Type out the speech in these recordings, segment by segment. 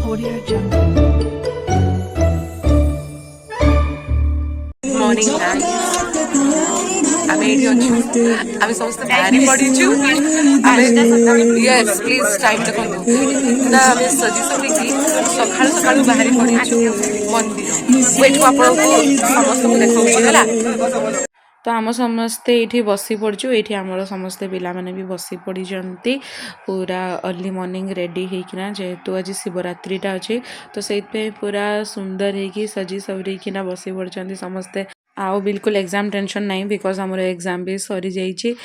Audio Jungle. Morning आम ये आम समस्त बाहरी पड़ीचु यस प्लीज टाइम देखो ना आम सजी सजी सका सका बाहरी पड़ीचु मंदिर वेट को समस्त को देखा तो आम समस्ते ये बसी पड़चु ये आमर समस्ते पिला माने भी बसी पड़ी पूरा अर्ली मॉर्निंग रेडी होना जेहेतु आज शिवरात्रिटा अच्छे तो से पूरा सुंदर होगी सजी सवरीकिना बसी पड़ते समस्ते आओ बिल्कुल एग्जाम टेंशन नहीं बिकॉज आमर एग्जाम भी सरी जाइए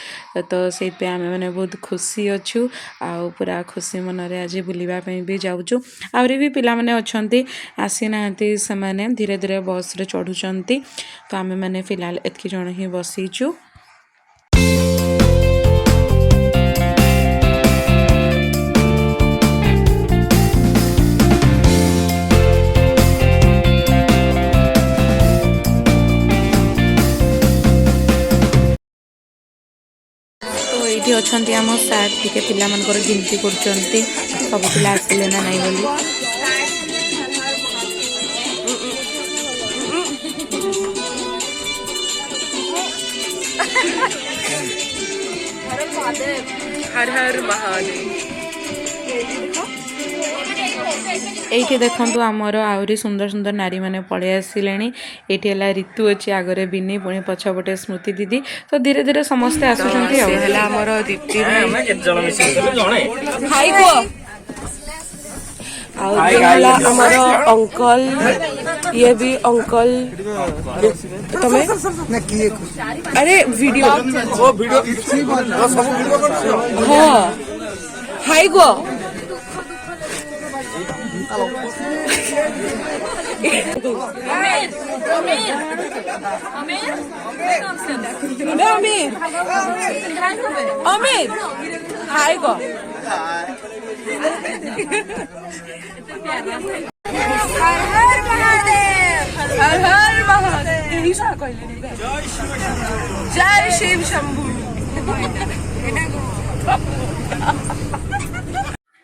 तो से आम मैंने बहुत खुशी अच्छू आउ पूरा खुशी मन में आज बुलापी भी जाऊँ आहरी भी पिला माने अच्छे आसी ना से धीरे धीरे बस रे चढ़ुंट तो आम मैंने फिलहाल एतकी जन ही बसीचु ये अच्छा आम सार टे पिला गिनती कर सब पिला आसिले ना नहीं बोली हर हर महादेव ये देखो आमर आहरी सुंदर सुंदर नारी मैंने पलि आसिले ये ऋतु अच्छी आगरे बिनी पुणी पछपटे स्मृति दीदी तो धीरे धीरे समस्ते आसमर दीप्ति आमर अंकल ये भी अंकल तमें अरे वीडियो हाँ हाय गो अमीर हाय गो हर हर महादेव हर हर महादेव जय शिव शंभू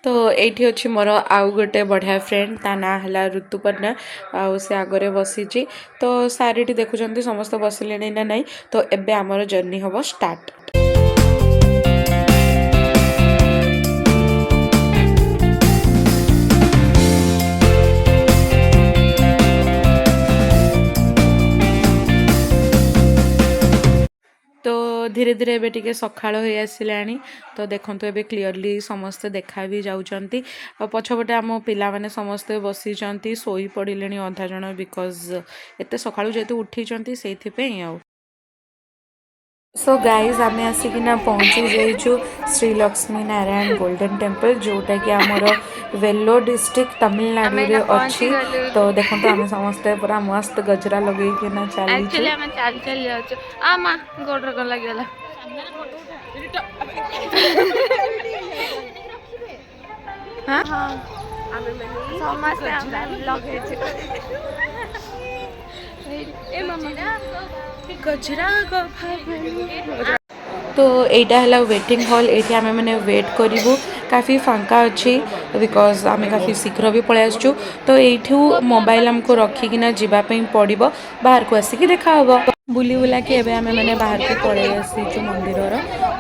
तो ये अच्छी मोर आउ गोटे बढ़िया फ्रेंड ता ना है ऋतुपर्णा आउ से आगरे बसीची तो सारी देखुं समस्त बसिले ना नहीं तो एबे आमर जर्नी हम स्टार्ट धीरे धीरे एबे टिके सखाळ होई आसिलानी तो देखंतु एबे क्लियरली समस्त देखा भी जाउचंती पछपटे आम पिला माने समस्त बसीचंती सोई पड़िलेनी अधा जण बिकॉज एते सखाळु जेतु उठीचंती सेथि पे आउ सो गाइज आम आसिकिना पहुँची जाइछु श्री लक्ष्मी नारायण गोल्डन टेम्पल जोटा कि आमर वेल्लोर डिस्ट्रिक्ट तमिलनाडु रे अच्छी तो देखो आम समस्ते पूरा मस्त गजरा लगेकिना एक्चुअली हम चल चल जाउछु आ मा गोडर को लागला हां समस्ते हम लगे ए मम्मा गजरा तो यहाँ है वेटिंग हॉल ये आम मैंने वेट करूँ काफ़ी फांका अच्छी बिकॉज आम काफ़ी शीघ्र भी पलि आसचु तो यू मोबाइल आमको रखिकिना जीवाई पड़ो बाहर को आसिक देखा बुली बुला कि आम मैंने बाहर को पलि आसीचु मंदिर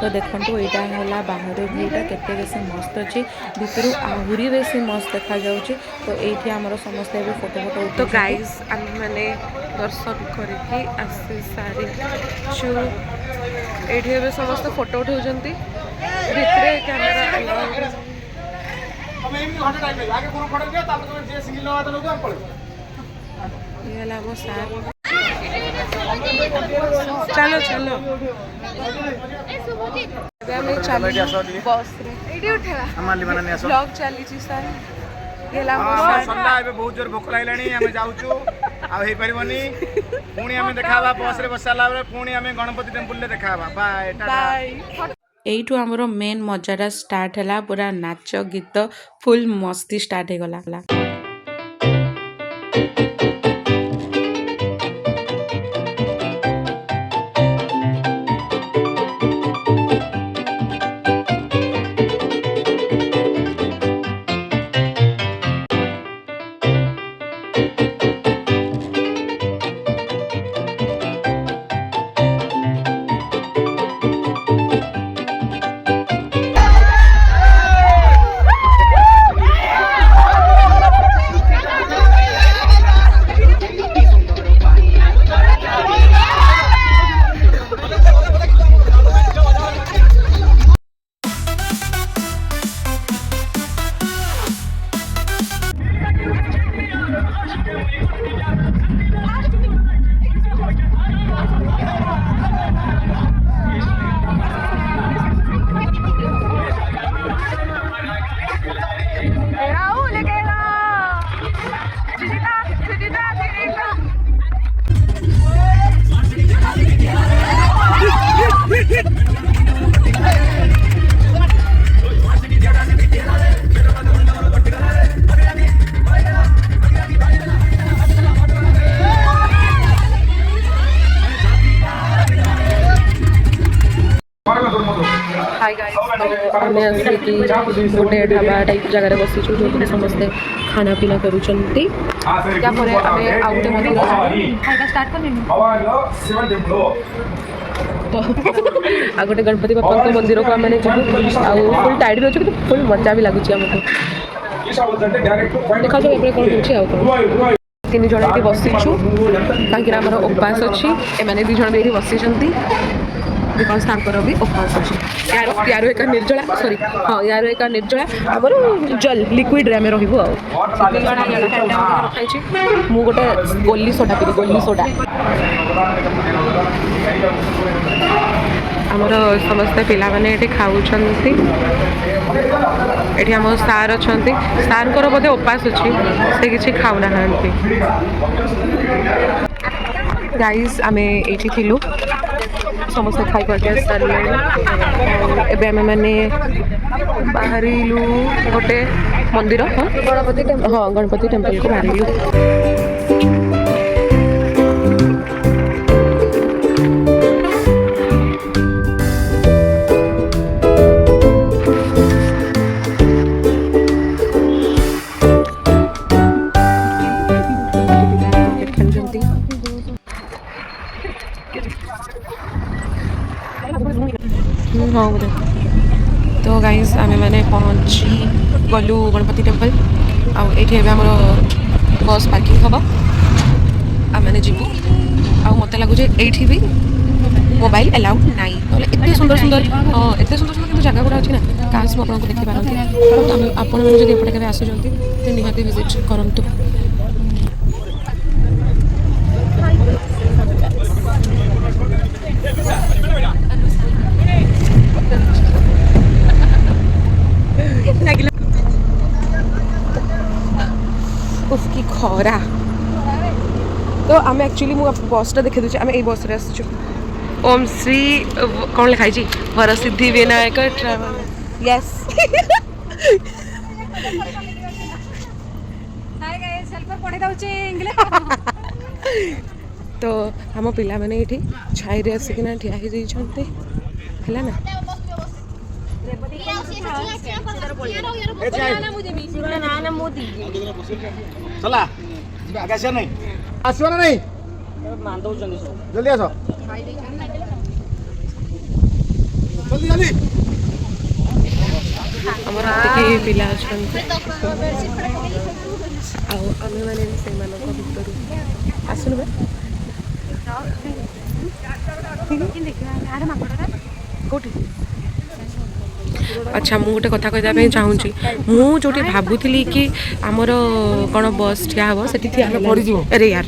तो देखो यहाँ है बाहर व्यूटा केते बेसी मस्त अच्छी भितर आहरी बेसी मस्त देखा जाउची तो ये आमर समस्त फोटो फोटो तो गाइज आम मैंने दर्शन करके आसी सारी ये समस्त फोटो उठाउछंती भितरे कैमरा चलो चलो बस ब्लॉग चली बहुत जोर भोक लगे जाऊँ आईपारनी पुणी आम देखा बस रे बसाला पुणी आम गणपति टेम्पल देखा बाय बाय एइठु आमर मेन मजाटा स्टार्ट है पूरा नाच गीत फुल मस्ती स्टार्ट हो गला आम आसिक गोटे ढाबा टाइप जगह बसीचु जो समस्ते खाना पीना करुँच आम आउटे मंदिर खाଇବା स्टार्ट आ गोटे गणपति बापा मंदिर को आम फुल टाइड अच्छे कि फुल मजा भी लगुच आमको देखा कौन कौन तीन जन ये बसीचु कहीं आमर उपास अच्छी एम दीज भी बसी बिकज तांकर भी उपास अच्छी यार एक निर्जला सॉरी हाँ यार एक निर्जला आमर जल लिक्विड आम रही मु गोटे गोली सोडा पी गोली सोडा आमर समस्ते पिला माने ये खाऊँच ये आम सार अच्छा सार बोधे उपास अच्छी से किसी खाऊना गाइज आम ये थिलु समस्त खाई करके सारे एवं आम मैंने बाहरिलु गोटे मंदिर हाँ गणपति टेम्पल को बाहरिलु हाँ बोले तो गाइज आम मैंने पहुँची गलु गणपति टेम्पल आम बस पार्किंग हम आम जीवु मत लगुच ये भी मोबाइल एलाउड ना एत सुंदर सुंदर एत सुंदर सुंदर जगह गुड़ा अच्छी ना काश मुझे आपको देखी पारती आपण मैंने जब एपटे के आसुँच तो निहाती विजिट करूँ उसकी खरा तो आम एक्चुअली मुझे बसटा देखी दूसरे आम यही बस आसु ओम श्री कौन लिखाई वरसिद्धि विनायक ट्रैवल यस तो आम पिला मैंने ये छाई आसिकिना ठिया है ना चला आकाश नहीं आसो ना नहीं जल्दी आसो जल्दी जल्दी हमर के पिला आमे माने से मानको भितर आसुन बे कोठी अच्छा मुझे गोटे कथा कहवाई चाहूँगी मुझे जो भावुली कि आमर कौन बस ठिया हम से अरे यार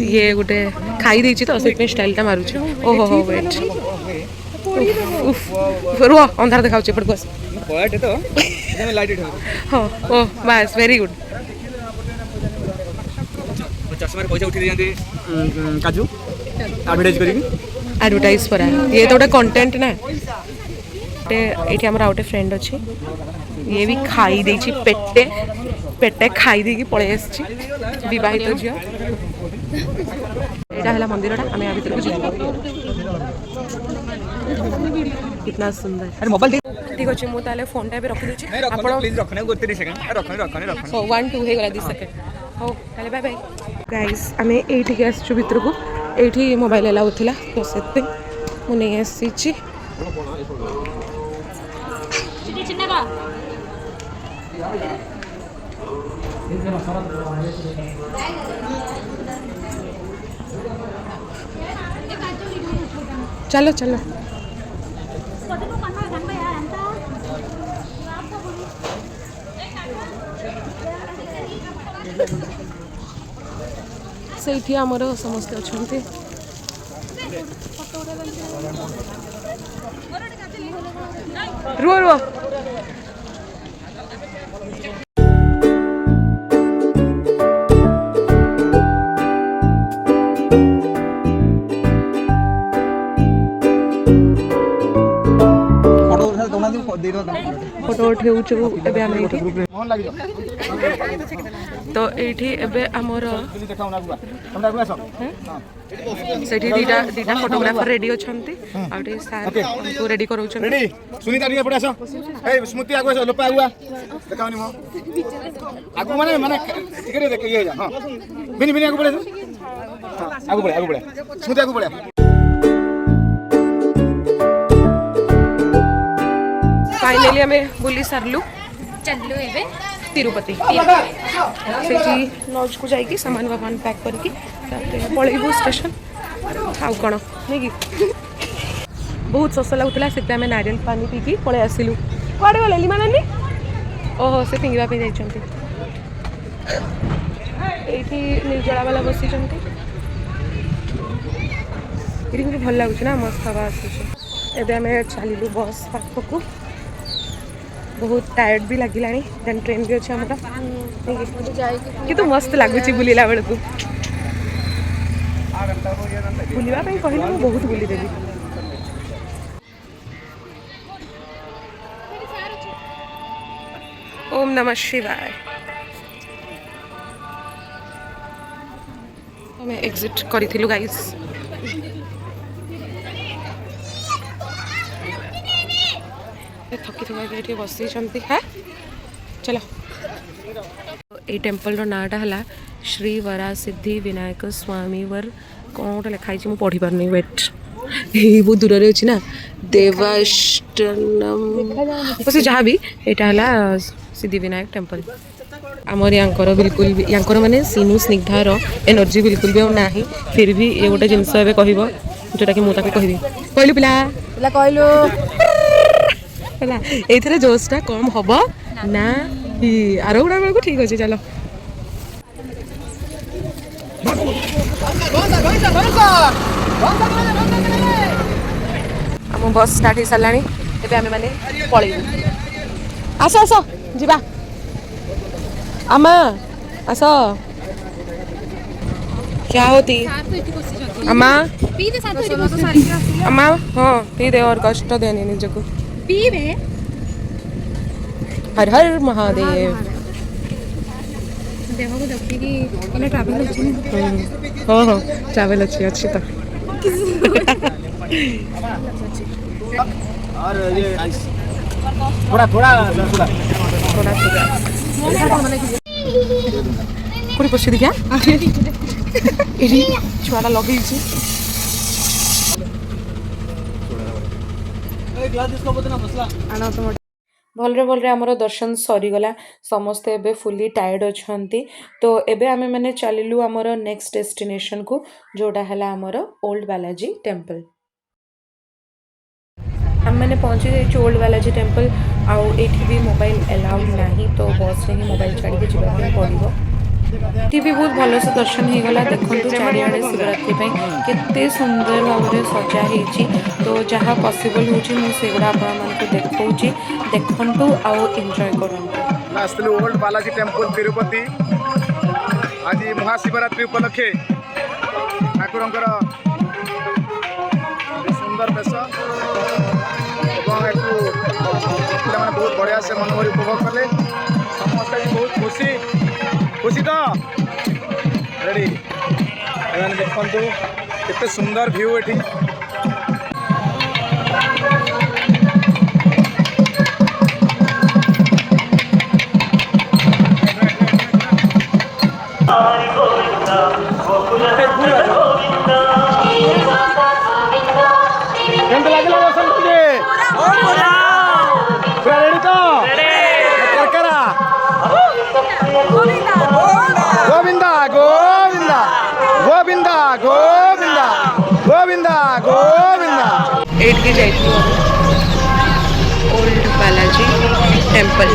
ये गोटे खाई तो से स्टाइलटा मारुच ओहो हो वेट रुह अंधार देखा एपट बस हाँ ओह बस वेरी गुड काजू एडवर्टाइज करा ये तो गोटे कंटेंट ना ये आम गोटे फ्रेंड अच्छी ये भी खाई देछि पेटे पेटे खाई देकी पड़े आसी बहित झील यहाँ है मंदिरटा आम या भर कितना सुंदर ठीक अच्छे मुझे फोन टा रखी दूसरी 1 2 हो 2 सेकेंड हो बाय बाय गाइस आम ये आसचु भर को ये मोबाइल एलाउ था तो से मुझे आसी चलो चलो से आमर समस्त अच्छा रुह रुह दे दो फोटो उठाऊचु एबे आम ये मोहन लगी तो ये एबे आमर देखाऊ ना बुआ हमरा बुआ सब सेठी दीटा दीटा फोटोग्राफर रेडी अछंती आउटे सार को रेडी कराउछन रेडी सुनीता रे पड़े आसो ए स्मृति आगो आसो लोपा आगुआ देखाउनी मो आगु माने माने टिके देख ये हां बिनी बिनी आगु पड़े हां आगु पड़े स्मृति आगु पड़े फाइनली हमें बुली सारलु चलू एबे तिरुपति सेठी लॉज को जाइए सामान वामान पैक करके पलैबू स्टेशन आउ कौन नहीं कि बहुत शोष लगुला से नारियल पानी पीकी पलि आसलु कड़े गले लिमा नानी ओहो से फिंगा पे जाइए निर्जला वाला बसी ये भल लगुच ना मस्त हवा आसुचे आम चलू बस पाखक बहुत टायर्ड भी लगिला देन ट्रेन भी अच्छे आमर कि मस्त लगुच बुलला बेलू बुलवा कहले मुझे बहुत बुलीदेवी ओम नमः शिवाय मैं एग्जिट करी गाइस थकी थका ये बसी है चलो ये टेम्पल नाटा है श्री वरा सिद्धि विनायक स्वामी वर कौन गोटे लिखाई मुझे पढ़ी पारनी वेट ये बहुत दूर से अच्छी ना देवाष्टनम बस जहाँ भी यहाँ है सिद्धि विनायक टेम्पल आमर यांकर बिल्कुल भी यांकर माने सीनू स्निग्धार एनर्जी बिल्कुल भी ना फिर भी ये गोटे जिनस कह जोटा कि मुझे कहबी कहलु पिला कहलु ये जोशटा कम हम ना आर गुड़ा बेलू ठीक अच्छे चलो आम बस स्टार्ट हो सारा एवं आम मैंने पलैबू आस आस जा आमा आस क्या होती अम्मा अम्मा हाँ पी दे और कष्ट देने निजको हर हर महादेव हाँ हाँ ट्रावेल अच्छी अच्छी तो और ये थोड़ा थोड़ा थोड़ा कोड़ी पछी देखिया छुआटा लगे भलरे भलरे आमर दर्शन सरीगला समस्ते एबे फुली टायर्ड अच्छा तो एबे आमे मैंने चलू आमर नेक्स्ट डेस्टिनेशन को जोटा है आमर ओल्ड बालाजी टेम्पल आम मैंने पहुँची जाइए ओल्ड बालाजी टेम्पल आउ एठी भी मोबाइल अलाउड नहीं तो बस रे ही मोबाइल छाड़ी जावाक पड़ो ये भी बहुत भल से दर्शन हो गला देखो चारिआडे शिवरात्रि केते सुंदर भाव में सजा होती तो जहाँ पॉसिबल होगुड़ा आपको देखा देखु आउ एंजॉय करूँ ओल्ड बालाजी टेम्पल तिरुपति आज महाशिवरात्रि उपलक्षे ठाकुर सुंदर बेश बहुत बढ़िया से मनोहरी उपभोग कले समस्त बहुत खुशी खुशी तो रेडी देखु केते सुंदर व्यू एठी गोविंदा गोविंदा गोविंदा गोविंदा गोविंदा गोविंदा एट के जाइए ओल्ड बालाजी टेम्पल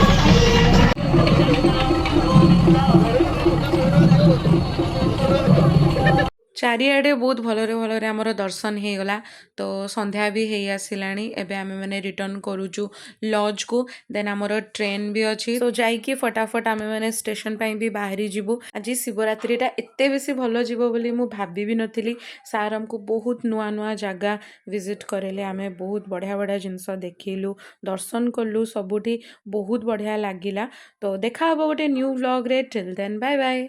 ଚାରିଆଡ଼େ ବହୁତ ଭଲରେ ଭଲରେ ଆମର ଦର୍ଶନ ହେଇଗଲା। ତ ସନ୍ଧ୍ୟା ବି ହେଇ ଆସିଲାଣି। ଏବେ ଆମେମାନେ ରିଟର୍ଣ୍ଣ କରୁଛୁ ଲଜ୍କୁ। ଦେନ୍ ଆମର ଟ୍ରେନ୍ ବି ଅଛି। ତ ଯାଇକି ଫଟାଫଟ ଆମେମାନେ ଷ୍ଟେସନ ପାଇଁ ବି ବାହାରି ଯିବୁ। ଆଜି ଶିବରାତ୍ରିଟା ଏତେ ବେଶୀ ଭଲ ଯିବ ବୋଲି ମୁଁ ଭାବି ବି ନଥିଲି। ସାର୍ ଆମକୁ ବହୁତ ନୂଆ ନୂଆ ଜାଗା ଭିଜିଟ୍ କରେଇଲେ। ଆମେ ବହୁତ ବଢ଼ିଆ ବଢ଼ିଆ ଜିନିଷ ଦେଖିଲୁ, ଦର୍ଶନ କଲୁ, ସବୁଠି ବହୁତ ବଢ଼ିଆ ଲାଗିଲା। ତ ଦେଖା ହେବ ଗୋଟେ ନ୍ୟୁ ବ୍ଲଗ୍ରେ। Till then bye bye.